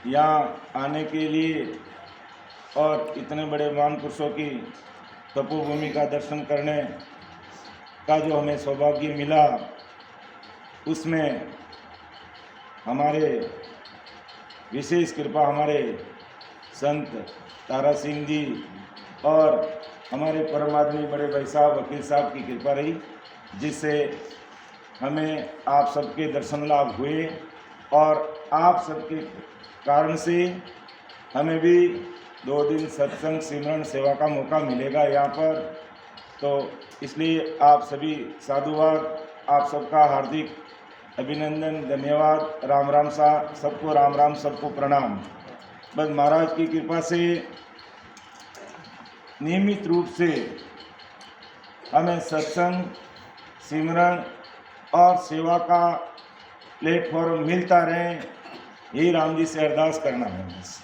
यहाँ आने के लिए और इतने बड़े महान पुरुषों की तपोभूमि का दर्शन करने का जो हमें सौभाग्य मिला, उसमें हमारे विशेष कृपा हमारे संत तारा सिंह जी और हमारे परम आदमी बड़े भाई साहब वकील साहब की कृपा रही, जिससे हमें आप सबके दर्शन लाभ हुए और आप सबके कारण से हमें भी 2 दिन सत्संग सिमरन सेवा का मौका मिलेगा यहाँ पर। तो इसलिए आप सभी साधुवाद, आप सबका हार्दिक अभिनंदन, धन्यवाद। राम राम सा सबको, राम राम सबको प्रणाम। बस महाराज की कृपा से नियमित रूप से हमें सत्संग, सिमरन और सेवा का प्लेटफॉर्म मिलता रहे, यही राम जी से अरदास करना है। बस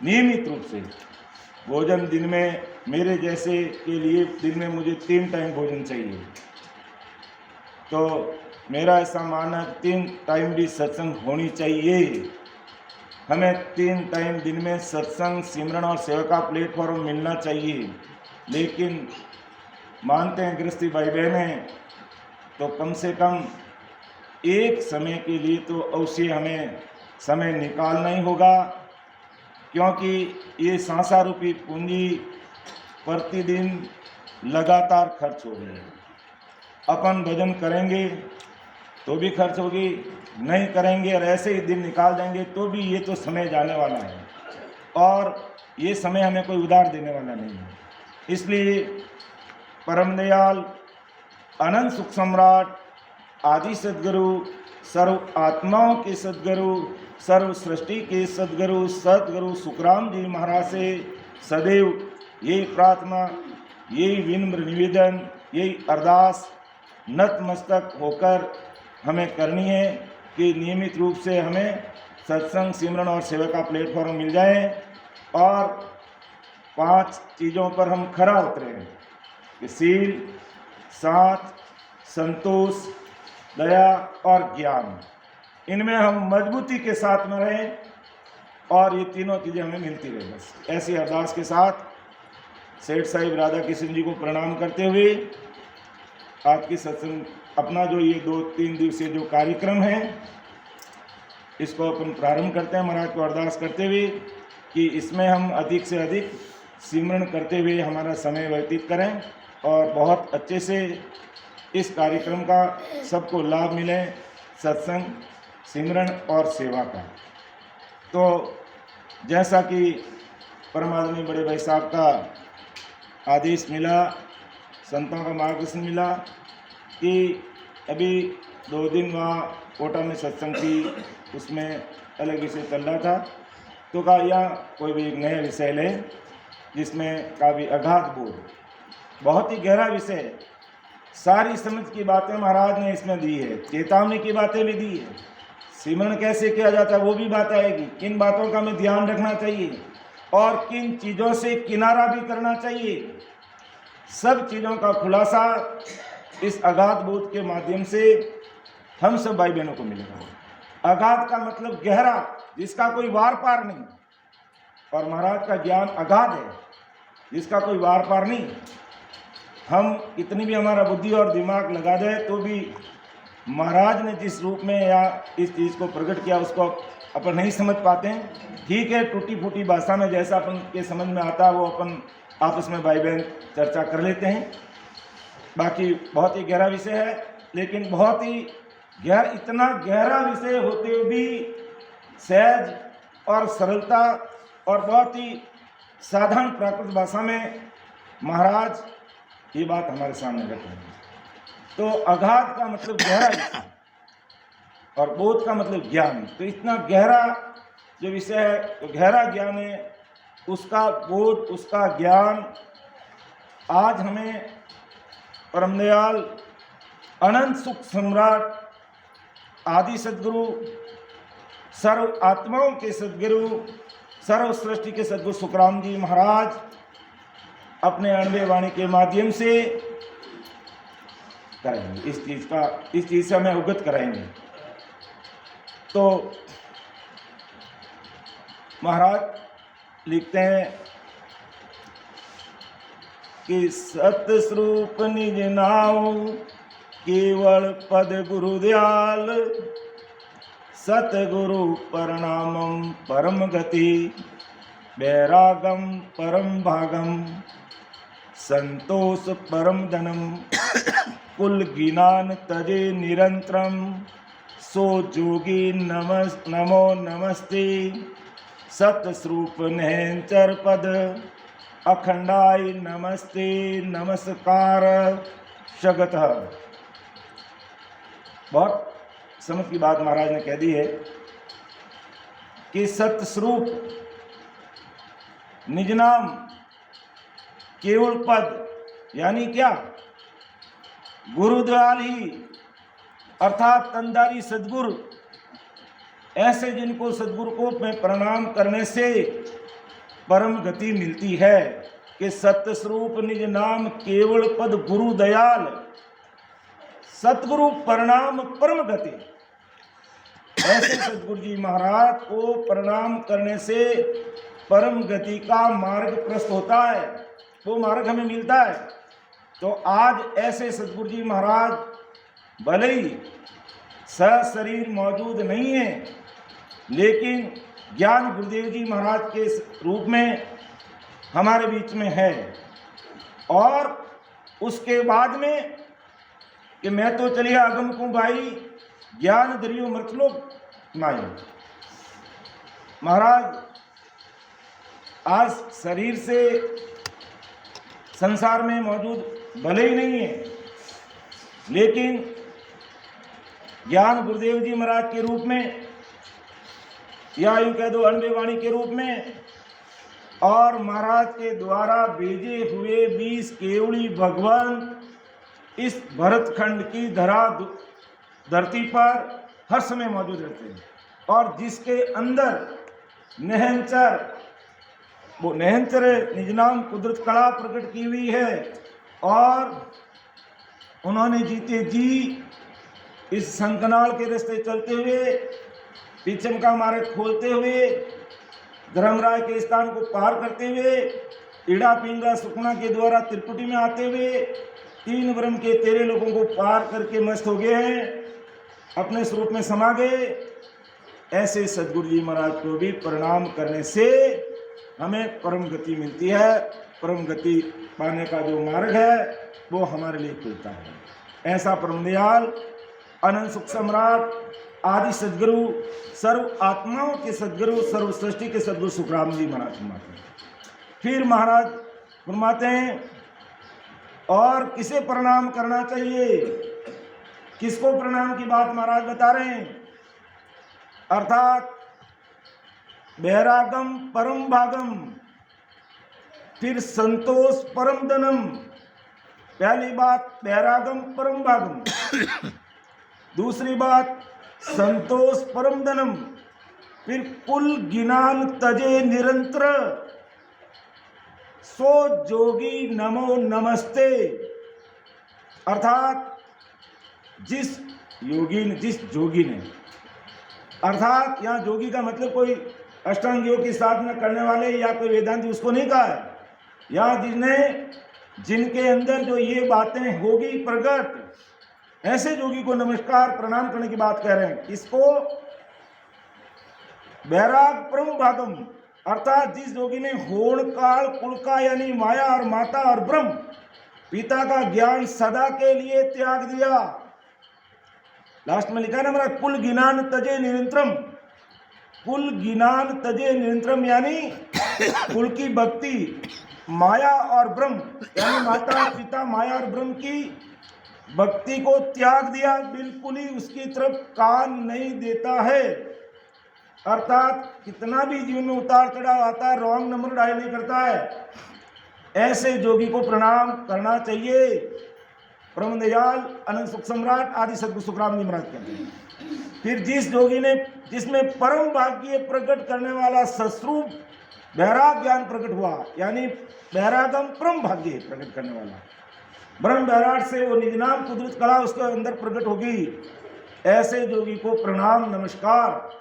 नियमित रूप से भोजन दिन में, मेरे जैसे के लिए दिन में मुझे 3 टाइम भोजन चाहिए, तो मेरा ऐसा मानना 3 टाइम भी सत्संग होनी चाहिए। हमें 3 टाइम दिन में सत्संग, सिमरन और सेवा का प्लेटफॉर्म मिलना चाहिए। लेकिन मानते हैं गृहस्थी भाई बहनें, तो कम से कम एक समय के लिए तो अवश्य हमें समय निकालना ही होगा, क्योंकि ये सांसारूपी पूंजी प्रतिदिन लगातार खर्च हो रही है। अपन भजन करेंगे तो भी खर्च होगी, नहीं करेंगे और ऐसे ही दिन निकाल देंगे तो भी ये तो समय जाने वाला है और ये समय हमें कोई उधार देने वाला नहीं है। इसलिए परम दयाल अनंत सुख सम्राट आदि सद्गुरु, सर्व आत्माओं के सद्गुरु, सर्व सृष्टि के सद्गुरु सुखराम जी महाराज से सदैव यही प्रार्थना, यही विनम्र निवेदन, यही अरदास नतमस्तक होकर हमें करनी है कि नियमित रूप से हमें सत्संग, सिमरन और सेवा का प्लेटफॉर्म मिल जाए और 5 चीज़ों पर हम खरा उतरें कि सील, साथ, संतोष, दया और ज्ञान, इनमें हम मजबूती के साथ में रहें और ये तीनों चीज़ें हमें मिलती रहे। बस ऐसी अरदास के साथ सेठ साहिब राधा किशन जी को प्रणाम करते हुए आज की सत्संग अपना जो ये 2-3 दिवसीय जो कार्यक्रम है, इसको अपन प्रारंभ करते हैं। महाराज को अरदास करते हुए कि इसमें हम अधिक से अधिक सिमरन करते हुए हमारा समय व्यतीत करें और बहुत अच्छे से इस कार्यक्रम का सबको लाभ मिले, सत्संग, सिमरन और सेवा का। तो जैसा कि परमात्मा बड़े भाई साहब का आदेश मिला, संतों का मार्गदर्शन मिला कि अभी 2 दिन वहाँ कोटा में सत्संग थी, उसमें अलग विषय चल रहा था, तो कहा यहाँ कोई भी एक नया विषय ले जिसमें का भी अगाध बोध, बहुत ही गहरा विषय, सारी समझ की बातें महाराज ने इसमें दी है, चेतावनी की बातें भी दी है, सिमरन कैसे किया जाता है वो भी बात आएगी, किन बातों का हमें ध्यान रखना चाहिए और किन चीज़ों से किनारा भी करना चाहिए, सब चीज़ों का खुलासा इस अगाध बोध के माध्यम से हम सब भाई बहनों को मिलेगा। अगाध का मतलब गहरा, जिसका कोई वार पार नहीं, और महाराज का ज्ञान अगाध है जिसका कोई वार पार नहीं। हम इतनी भी हमारा बुद्धि और दिमाग लगा दे तो भी महाराज ने जिस रूप में या इस चीज़ को प्रकट किया उसको अपन नहीं समझ पाते हैं। ठीक है, टूटी फूटी भाषा में जैसा अपन के समझ में आता है वो अपन आपस में भाई बहन चर्चा कर लेते हैं। बाकी बहुत ही गहरा विषय है, लेकिन बहुत ही इतना गहरा विषय होते हुए भी सहज और सरलता और बहुत ही साधारण प्राकृत भाषा में महाराज ये बात हमारे सामने रखते हैं। तो अगाध का मतलब गहरा विषय और बोध का मतलब ज्ञान। तो इतना गहरा जो विषय है, तो गहरा ज्ञान है, उसका बोध, उसका ज्ञान आज हमें परमदयाल अनंत सुख सम्राट आदि सद्गुरु, सर्व आत्माओं के सद्गुरु, सर्व सृष्टि के सद्गुरु सुखराम जी महाराज अपने अणुवे वाणी के माध्यम से करेंगे। इस चीज़ से हमें अवगत कराएंगे। तो महाराज लिखते हैं कि सतस्वरूप निज नाव केवल पद गुरु दयाल, सतगुरु प्रणामम परम गति, वैरागम परम भागम, संतोष परम धनम, कुल गिनान तजे निरंतरम, सो जोगी नमो नमस्ते, सतस्वरूप नहंचर पद, अखंडाय नमस्ते नमस्कार शगत। बहुत समझ की बात महाराज ने कह दी है कि सतस्वरूप निज नाम केवल पद यानी क्या, गुरुद्वाल ही अर्थात तंदारी सदगुरु, ऐसे जिनको सदगुरु को में प्रणाम करने से परम गति मिलती है कि सतस्वरूप निज नाम केवल पद गुरु दयाल, सतगुरु प्रणाम परम गति। ऐसे सदगुरु जी महाराज को प्रणाम करने से परम गति का मार्ग प्रशस्त होता है, वो मार्ग हमें मिलता है। तो आज ऐसे सदगुरु जी महाराज भले ही सशरीर मौजूद नहीं है, लेकिन ज्ञान गुरुदेव जी महाराज के रूप में हमारे बीच में है। और उसके बाद में कि मैं तो चलिए आगम को भाई ज्ञान दरियो मृतलोक माई। महाराज आज शरीर से संसार में मौजूद भले ही नहीं है, लेकिन ज्ञान गुरुदेव जी महाराज के रूप में या यूं कह दो अनबे वाणी के रूप में, और महाराज के द्वारा भेजे हुए 20 केवड़ी भगवान इस भरतखंड की धरती पर हर समय मौजूद रहते हैं। और जिसके अंदर नहंचर, वो नहंचर निज नाम कुदरत कला प्रकट की हुई है, और उन्होंने जीते जी इस संकनाल के रास्ते चलते हुए, पीछम का मार्ग खोलते हुए, धर्मराय के स्थान को पार करते हुए, इड़ा पिंगला सुखना के द्वारा त्रिपुटी में आते हुए 3 ब्रह्म के 13 लोगों को पार करके मस्त हो गए हैं, अपने स्वरूप में समा गए। ऐसे सदगुरु जी महाराज को भी प्रणाम करने से हमें परम गति मिलती है। परम गति पाने का जो मार्ग है वो हमारे लिए खुलता है। ऐसा परम दयाल अनंत सुख सम्राट आदि सदगुरु, सर्व आत्माओं के सदगुरु, सर्व सृष्टि के सदगुरु सुखराम जी महाराज फरमाते हैं। फिर महाराज फरमाते हैं और किसे प्रणाम करना चाहिए, किसको प्रणाम की बात महाराज बता रहे हैं, अर्थात बैरागम परम भागम, फिर संतोष परम धनम। पहली बात बैरागम परम भागम, दूसरी बात संतोष परम धनम, फिर कुल गिनान तजे निरंतर, सो जोगी नमो नमस्ते। अर्थात जिस जोगी ने, अर्थात यहाँ जोगी का मतलब कोई अष्टांग योग की साधना करने वाले या कोई वेदांती उसको नहीं कहा है। यहाँ जिनके अंदर जो ये बातें होगी प्रकट, ऐसे जोगी को नमस्कार प्रणाम करने की बात कह रहे हैं। इसको बैराग परम भागम, अर्थात जिस जोगी ने होड़ काल कुल का यानी माया और माता और ब्रह्म पिता का ज्ञान सदा के लिए त्याग दिया। लास्ट में लिखा है ना हमारा, कुल गिनान तजे निरंतरम। कुल गिनान तजे निरंतरम यानी कुल की भक्ति, माया और ब्रह्म यानी माता पिता माया और ब्रह्म की भक्ति को त्याग दिया, बिल्कुल ही उसकी तरफ कान नहीं देता है। अर्थात कितना भी जीवन में उतार चढ़ाव आता है, रॉन्ग नंबर डायल नहीं करता है। ऐसे जोगी को प्रणाम करना चाहिए। परम दयाल अनंत सुख सम्राट आदि सदगुरु सुखराम जी महाराज कहते हैं। फिर जिस जोगी ने, जिसमें परम भाग्य प्रकट करने वाला सस्वरूप बैराग ज्ञान प्रकट हुआ, यानी बैरागम परम भाग्य प्रकट करने वाला ब्रह्म बैराट से वो निज नाम कुदरत कला उसके अंदर प्रकट होगी। ऐसे जोगी को प्रणाम नमस्कार।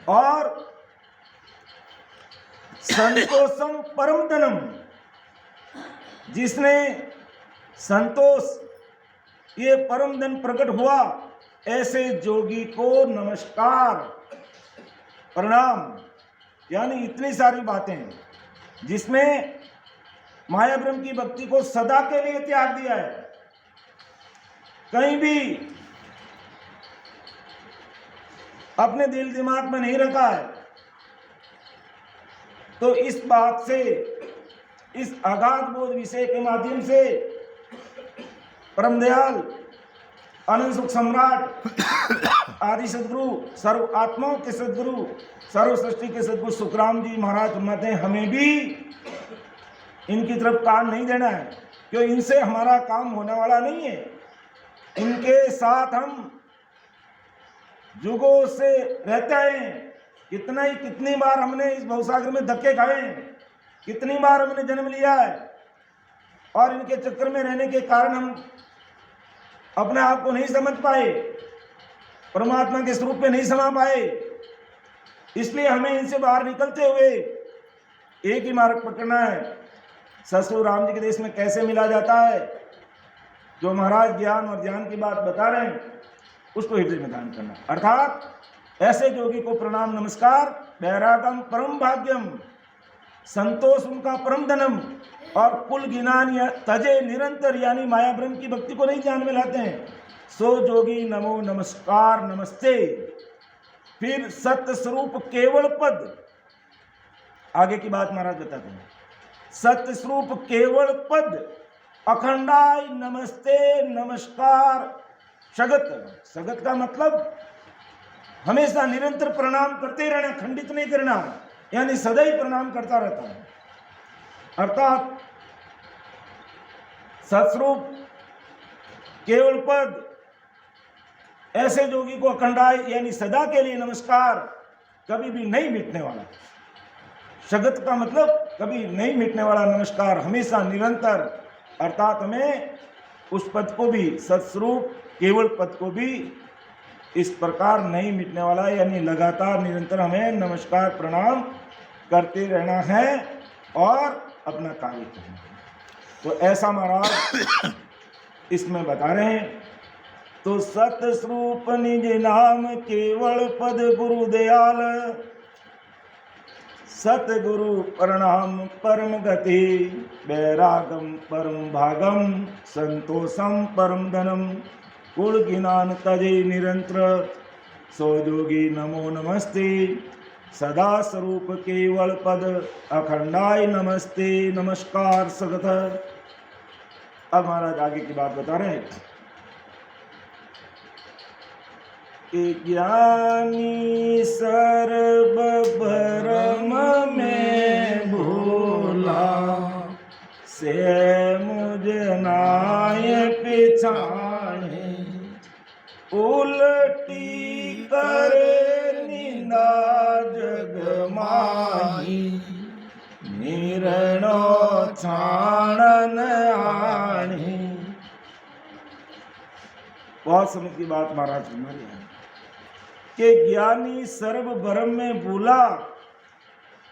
और संतोषम परम धनम, जिसने संतोष ये परम धन प्रकट हुआ, ऐसे जोगी को नमस्कार प्रणाम। यानी इतनी सारी बातें जिसमें माया ब्रह्म की भक्ति को सदा के लिए त्याग दिया है, कहीं भी अपने दिल दिमाग में नहीं रखा है, तो इस बात से, इस अगाध बोध विषय के माध्यम से परम दयाल अनंत सुख सम्राट आदि सदगुरु, सर्व आत्माओं के सदगुरु, सर्व सृष्टि के सदगुरु सुखराम जी महाराज फरमाते हैं, हमें भी इनकी तरफ कान नहीं देना है, क्योंकि इनसे हमारा काम होने वाला नहीं है। इनके साथ हम जुगों से रहते हैं। कितनी बार हमने इस भवसागर में धक्के खाए हैं, कितनी बार हमने जन्म लिया है, और इनके चक्कर में रहने के कारण हम अपने आप को नहीं समझ पाए, परमात्मा के स्वरूप में नहीं समा पाए। इसलिए हमें इनसे बाहर निकलते हुए एक ही मार्ग पकड़ना है। ससुर राम जी के देश में कैसे मिला जाता है, जो महाराज ज्ञान और ध्यान की बात बता रहे हैं, उसको हृदय में धारण करना। अर्थात ऐसे योगी को प्रणाम नमस्कार। वैरागम परम भाग्यम, संतोष उनका परम धनम, और कुल गिनान या तजे निरंतर, यानी माया ब्रह्म की भक्ति को नहीं ध्यान में लाते हैं, सो जोगी नमो नमस्कार नमस्ते। फिर सत्य स्वरूप केवल पद, आगे की बात महाराज बताते हैं, सत्य स्वरूप केवल पद अखंडाय नमस्ते नमस्कार सगत। सगत का मतलब हमेशा निरंतर प्रणाम करते रहना, खंडित नहीं करना, यानी सदा ही प्रणाम करता रहता है। अर्थात सत्स्वरूप केवल पद, ऐसे जोगी को अखंडाय यानी सदा के लिए नमस्कार, कभी भी नहीं मिटने वाला। सगत का मतलब कभी नहीं मिटने वाला नमस्कार, हमेशा निरंतर। अर्थात हमें उस पद को भी, सत्स्वरूप केवल पद को भी इस प्रकार नहीं मिटने वाला, यानी लगातार निरंतर हमें नमस्कार प्रणाम करते रहना है और अपना कार्य करना है। तो ऐसा महाराज इसमें बता रहे हैं। तो सतस्वरूप निज नाम केवल पद गुरु दयाल, सतगुरु प्रणाम परम गति, वैरागम परम भागम, संतोषम परम धनम, कुल गिनान तजे निरंतर, सो जोगी नमो नमस्ते, सदा स्वरूप केवल पद अखंडाय नमस्ते नमस्कार सगत। अब महाराज आगे की बात बता रहे हैं कि ज्ञानी सर्व भरम में भूला, से मुझ नाय पिछाने, उल्टी करे निंदा जग माही, निरणो छाणन आणी। बहुत समझ की बात महाराज हमारी है कि ज्ञानी सर्व भरम में भूला,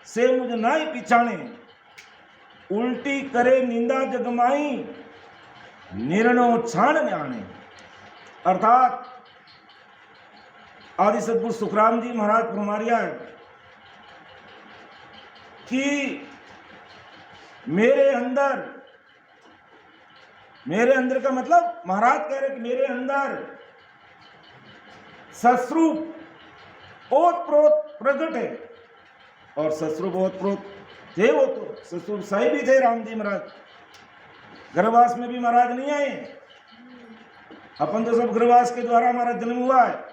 से मुझ नाई पिछाने, उल्टी करे निंदा जगमाई, निर्णो छाण आने। अर्थात आदि सदगुरु सुखराम जी महाराज फरमारिया है कि मेरे अंदर का मतलब महाराज कह रहे कि मेरे अंदर सस्वरूप ओतप्रोत प्रकट है। और सस्वरूप ओतप्रोत थे वो तो ससुर साहिब भी थे राम जी महाराज। गर्भवास में भी महाराज नहीं आए, अपन तो सब गर्भवास के द्वारा हमारा जन्म हुआ है,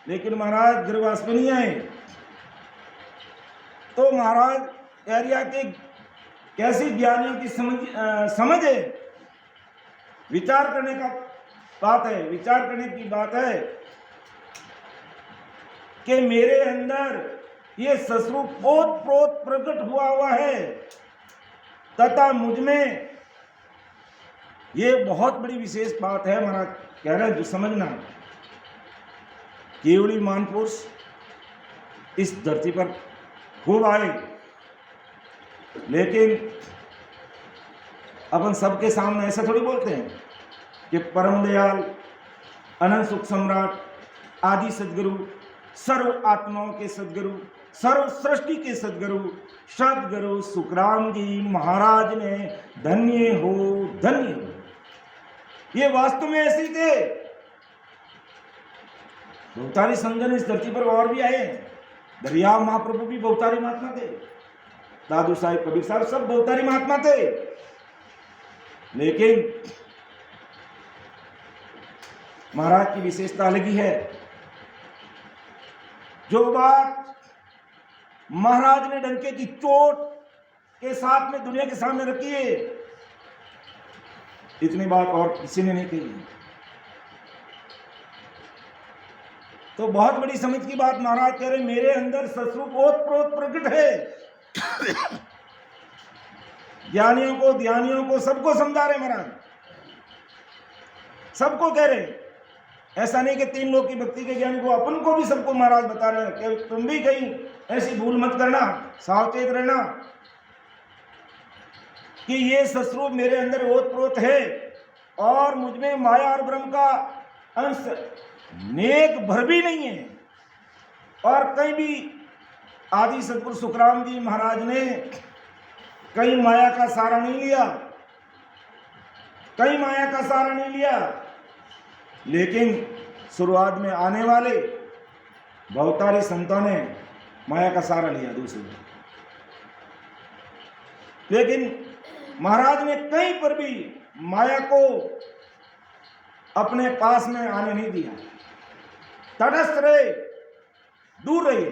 लेकिन महाराज गर्भवास में नहीं आए। तो महाराज एरिया के कैसी ज्ञानियों की समझ है, विचार करने का बात है, विचार करने की बात है कि मेरे अंदर ये सस्वरूप ओतप्रोत प्रकट हुआ है, तथा मुझ में ये बहुत बड़ी विशेष बात है। महाराज कह रहे जो समझना, केवली महापुरुष इस धरती पर खूब आए, लेकिन अपन सबके सामने ऐसा थोड़ी बोलते हैं कि परम दयाल अनंत सुख सम्राट आदि सदगुरु, सर्व आत्माओं के सदगुरु, सर्व सृष्टि के सदगुरु सदगुरु सुखराम जी महाराज ने धन्य हो धन्य हो। ये वास्तव में ऐसे ही थे। बहुतारी संजन इस धरती पर और भी आए हैं। दरिया महाप्रभु भी बहुतारी महात्मा थे, दादू साहिब कबीर साहब सब बहुतारी महात्मा थे। लेकिन महाराज की विशेषता अलग ही है। जो बात महाराज ने डंके की चोट के साथ में दुनिया के सामने रखी है, इतनी बात और किसी ने नहीं कही। तो बहुत बड़ी समझ की बात महाराज कह रहे, मेरे अंदर सस्वरूप ओतप्रोत प्रकट है। ज्ञानियों को, ध्यानियों को, सबको समझा रहे महाराज, सबको कह रहे। ऐसा नहीं कि तीन लोग की भक्ति के ज्ञानी को, अपन को भी सबको महाराज बता रहे हैं कि तुम भी कहीं ऐसी भूल मत करना, सावचेत रहना कि ये सस्वरूप मेरे अंदर ओतप्रोत है और मुझमें माया और ब्रह्म का अंश नेक भर भी नहीं है। और कहीं भी आदि सदगुरु सुखराम जी महाराज ने कहीं माया का सहारा नहीं लिया, कहीं माया का सहारा नहीं लिया। लेकिन शुरुआत में आने वाले बहुतारी संतों ने माया का सहारा लिया दूसरे। लेकिन महाराज ने कहीं पर भी माया को अपने पास में आने नहीं दिया। तटस्थ रहे, दूर रहे।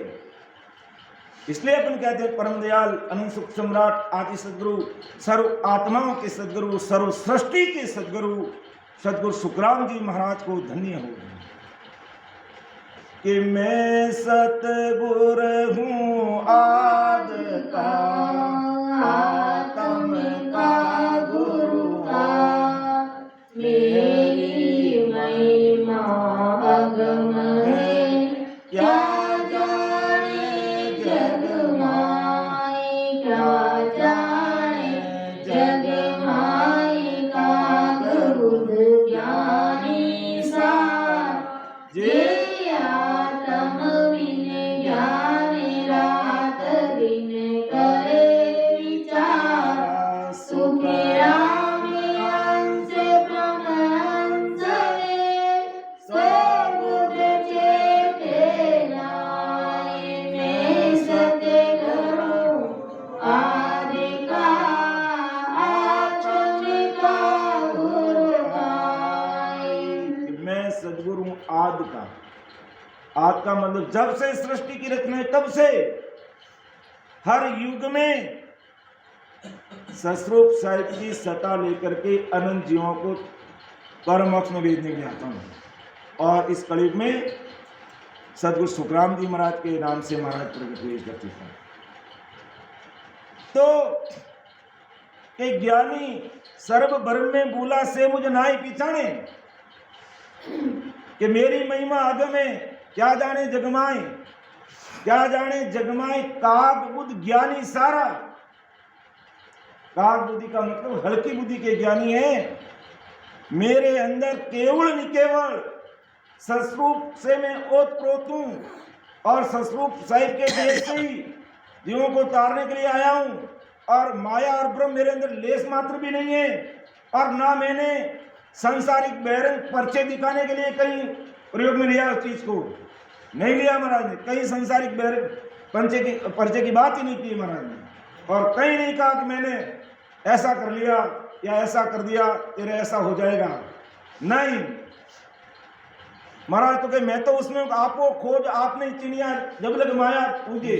इसलिए अपन कहते हैं परम दयाल अनंत सुख सम्राट आदि सदगुरु, सर्व आत्माओं के सदगुरु, सर्व सृष्टि के सदगुरु सदगुरु सुखराम जी महाराज को धन्य हो कि मैं सतगुर हूँ आद का, आत्म का गुरु मेरी महिमा अगम है, क्या जाने जग माई, क्या जाने जग माई का गुरु ज्ञानी सा, जे आत्म विन ज्ञान रात दिन करे विचार, सुख राम अंश ब्रह्म अंश सब चेते नाय, मैं सतगुरु आदि का, आत्म का गुरु गाय। मैं सदगुरु हूँ आदि का। आदि का मतलब जब से सृष्टि की रचना है तब से हर युग में सस्वरूप साहिब की सत्ता लेकर के अनंत जीवों को परम मोक्ष में भेजने के लिए आता हूँ। और इस कलयुग में सदगुरु सुखराम जी महाराज के नाम से महाराज प्रकट हुए करते हैं। तो कि ज्ञानी सर्व ब्रह्म में भूला से मुझे नाई पिछाने, कि मेरी महिमा आगम है, क्या जाने जगमाए, क्या जाने जगमाए काग बुद्ध ज्ञानी सारा। काग बुद्धि का मतलब हल्की बुद्धि के ज्ञानी है। मेरे अंदर केवल निकेवल सस्वरूप से मैं ओतप्रोत हूं और सस्वरूप साहिब के देश से ही जीवों को तारने के लिए आया हूं। और माया और ब्रह्म मेरे अंदर लेस मात्र भी नहीं है। और ना मैंने सांसारिक बहरंग पर्चे दिखाने के लिए कहीं प्रयोग में लिया उस चीज को, नहीं लिया महाराज ने। कहीं सांसारिक बहरंग पर्चे की बात ही नहीं की महाराज ने। और कहीं नहीं कहा कि मैंने ऐसा कर लिया या ऐसा कर दिया तेरे ऐसा हो जाएगा, नहीं महाराज। तो कहे मैं तो उसमें आपको खोज आपने चिड़िया जब लग माया पूजे,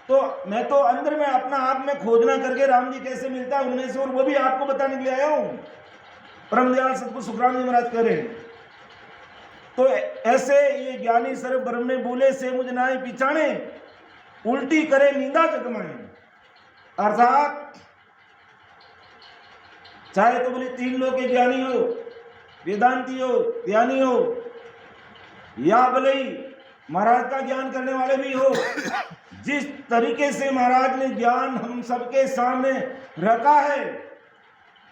तो मैं तो अंदर में अपना आप में खोजना करके राम जी कैसे मिलता है उनमें से, और वो भी आपको बताने के लिए आया हूं। परम दयाल सतगुरु सुखराम जी महाराज कह रहे हैं। तो ऐसे ये ज्ञानी सर्व ब्रह्म में बोले से मुझ नाय पिछाने, उल्टी करे निंदा जगमाए। अर्थात चाहे तो बोले तीन लोग के ज्ञानी हो, वेदांती हो, ज्ञानी हो, या बोले महाराज का ज्ञान करने वाले भी हो, जिस तरीके से महाराज ने ज्ञान हम सबके सामने रखा है,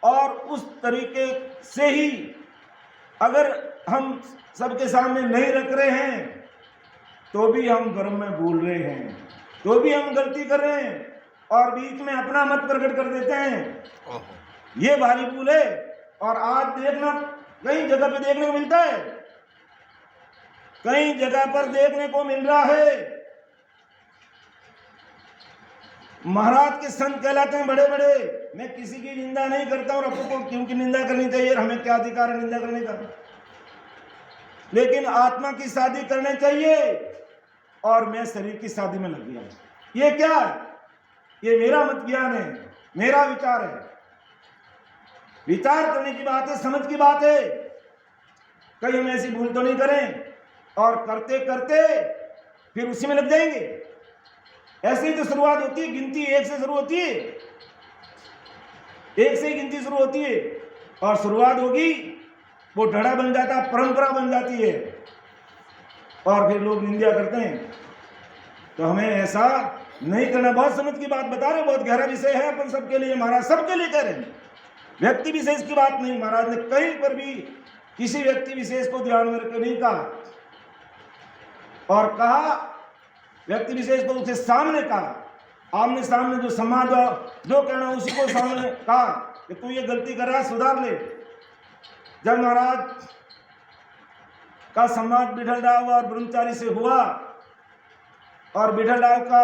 और उस तरीके से ही अगर हम सबके सामने नहीं रख रहे हैं तो भी हम धर्म में भूल रहे हैं, तो भी हम गलती कर रहे हैं और बीच में अपना मत प्रकट कर देते हैं। ये भारी भूल है। और आज देखना कई जगह पे देखने को मिलता है, कई जगह पर देखने को मिल रहा है। महाराज के संत कहलाते हैं बड़े बड़े। मैं किसी की निंदा नहीं करता, और आपको क्योंकि निंदा करनी चाहिए, हमें क्या अधिकार है निंदा करने का। लेकिन आत्मा की शादी करनी चाहिए और मैं शरीर की शादी में लग गया। ये क्या है? ये मेरा मत ज्ञान है, मेरा विचार है। विचार करने की बात है, समझ की बात है। कहीं हम ऐसी भूल तो नहीं करें और करते करते फिर उसी में लग जाएंगे। ऐसे ही तो शुरुआत होती है, गिनती एक से शुरू होती है, एक से ही गिनती शुरू होती है और शुरुआत होगी वो ढड़ा बन जाता है, परंपरा बन जाती है और फिर लोग निंदा करते हैं। तो हमें ऐसा नहीं करना। बहुत समझ की बात बता रहे, बहुत गहरा विषय है अपन सबके लिए, महाराज सबके लिए कह रहे हैं, व्यक्ति विशेष की बात नहीं। महाराज ने कहीं पर भी किसी व्यक्ति विशेष को ध्यान में रखकर नहीं कहा, और कहा व्यक्ति विशेष को उसे सामने कहा, आमने सामने जो संवाद जो कहना उसी को सामने कहा कि तू ये गलती कर रहा है, सुधार ले। जब महाराज का संवाद बिठल राव और ब्रह्मचारी से हुआ और बिठल राव का